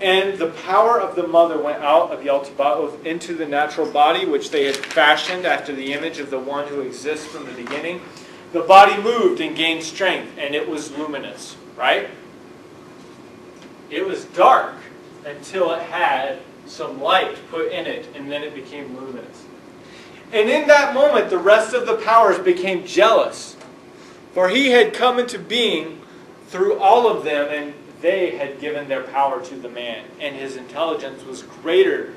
And the power of the mother went out of Yaldabaoth into the natural body, which they had fashioned after the image of the one who exists from the beginning. The body moved and gained strength, and it was luminous, right? It was dark until it had some light put in it, and then it became luminous. And in that moment, the rest of the powers became jealous, for he had come into being through all of them, and they had given their power to the man, and his intelligence was greater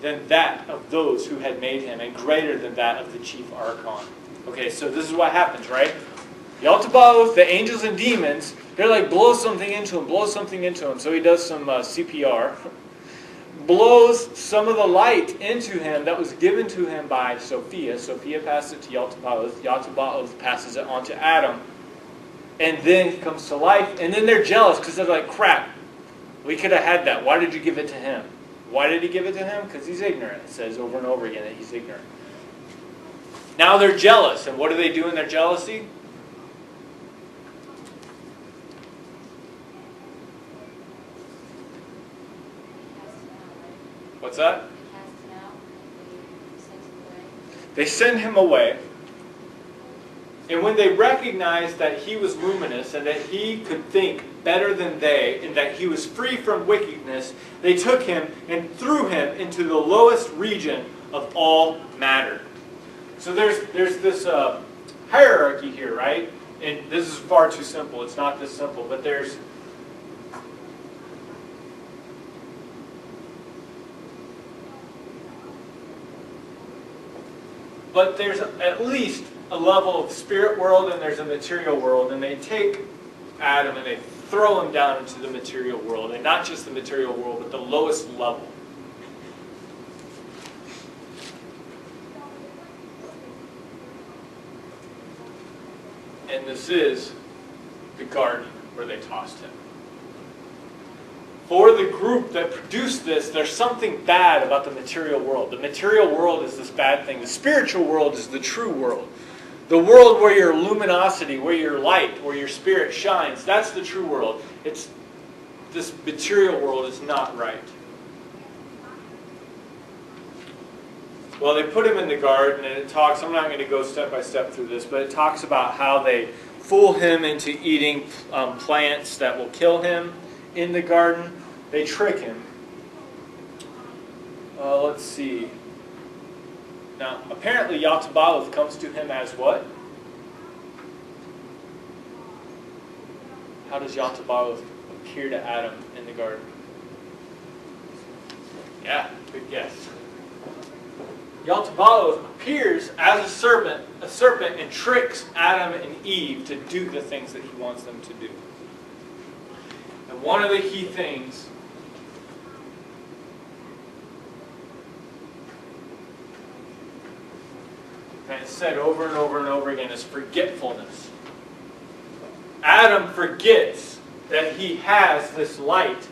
than that of those who had made him, and greater than that of the chief archon. Okay, so this is what happens, right? Yaldabaoth, the angels and demons, they're like, blow something into him, blow something into him. So he does some CPR, blows some of the light into him that was given to him by Sophia. Sophia passed it to Yaldabaoth. Yaldabaoth passes it on to Adam. And then he comes to life. And then they're jealous because they're like, crap, we could have had that. Why did you give it to him? Why did he give it to him? Because he's ignorant. It says over and over again that he's ignorant. Now they're jealous. And what do they do in their jealousy? What's that? They send him away. And when they recognized that he was luminous and that he could think better than they and that he was free from wickedness, they took him and threw him into the lowest region of all matter. So there's this hierarchy here, right? And this is far too simple. It's not this simple, but there's at least a level of spirit world and there's a material world, and they take Adam and they throw him down into the material world, and not just the material world, but the lowest level. And this is the garden where they tossed him. For the group that produced this, there's something bad about the material world. The material world is this bad thing. The spiritual world is the true world. The world where your luminosity, where your light, where your spirit shines, that's the true world. This material world is not right. Well, they put him in the garden, and it talks, I'm not going to go step by step through this, but it talks about how they fool him into eating plants that will kill him in the garden. They trick him. Let's see. Now, apparently Yaldabaoth comes to him as what? How does Yaldabaoth appear to Adam in the garden? Yeah, good guess. Yaldabaoth appears as a serpent, and tricks Adam and Eve to do the things that he wants them to do. And one of the key things and it's said over and over and over again, is forgetfulness. Adam forgets that he has this light,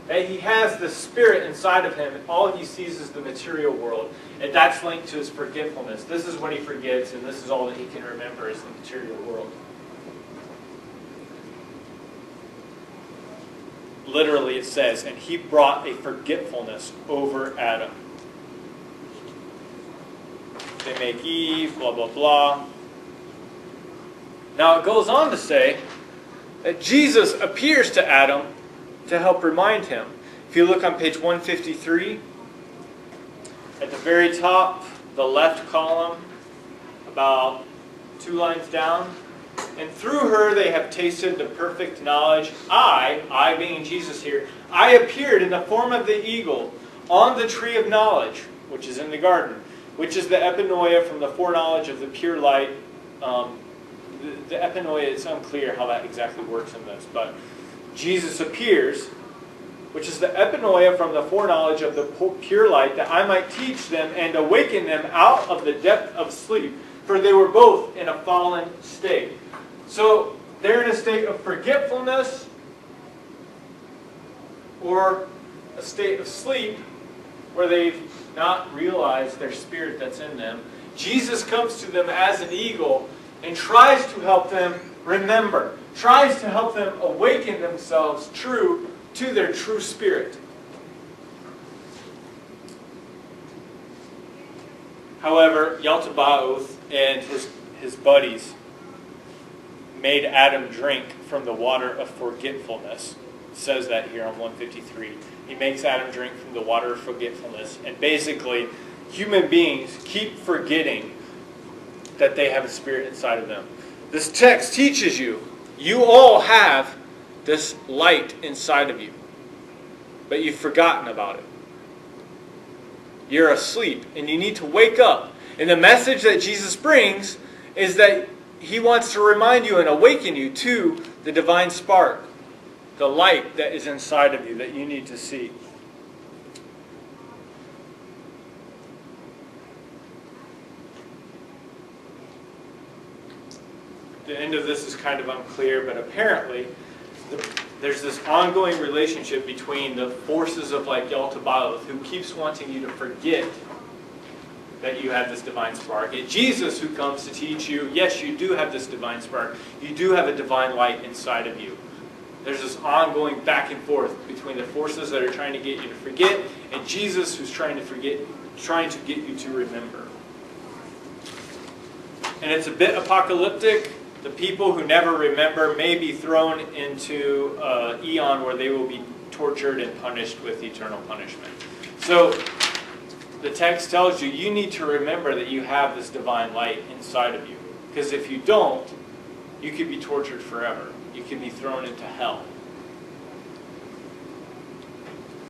that he has this spirit inside of him, and all he sees is the material world. And that's linked to his forgetfulness. This is what he forgets, and this is all that he can remember is the material world. Literally it says, and he brought a forgetfulness over Adam. They make Eve, blah, blah, blah. Now it goes on to say that Jesus appears to Adam to help remind him. If you look on page 153, at the very top, the left column, about 2 lines down, and through her they have tasted the perfect knowledge. I being Jesus here, I appeared in the form of the eagle on the tree of knowledge, which is in the garden, which is the epinoia from the foreknowledge of the pure light. The epinoia, it's unclear how that exactly works in this, but Jesus appears, which is the epinoia from the foreknowledge of the pure light, that I might teach them and awaken them out of the depth of sleep, for they were both in a fallen state. So they're in a state of forgetfulness or a state of sleep where they've not realized their spirit that's in them. Jesus comes to them as an eagle and tries to help them remember, tries to help them awaken themselves to their true spirit. However, Yaltabaoth and his buddies made Adam drink from the water of forgetfulness. It says that here on 153. He makes Adam drink from the water of forgetfulness. And basically, human beings keep forgetting that they have a spirit inside of them. This text teaches you, you all have this light inside of you, but you've forgotten about it. You're asleep, and you need to wake up. And the message that Jesus brings is that he wants to remind you and awaken you to the divine spark, the light that is inside of you that you need to see. The end of this is kind of unclear, but apparently there's this ongoing relationship between the forces of like Yaltabaoth, who keeps wanting you to forget that you have this divine spark. It's Jesus who comes to teach you, yes, you do have this divine spark. You do have a divine light inside of you. There's this ongoing back and forth between the forces that are trying to get you to forget and Jesus who's trying to get you to remember. And it's a bit apocalyptic. The people who never remember may be thrown into an eon where they will be tortured and punished with eternal punishment. So the text tells you, you need to remember that you have this divine light inside of you. Because if you don't, you could be tortured forever. You could be thrown into hell.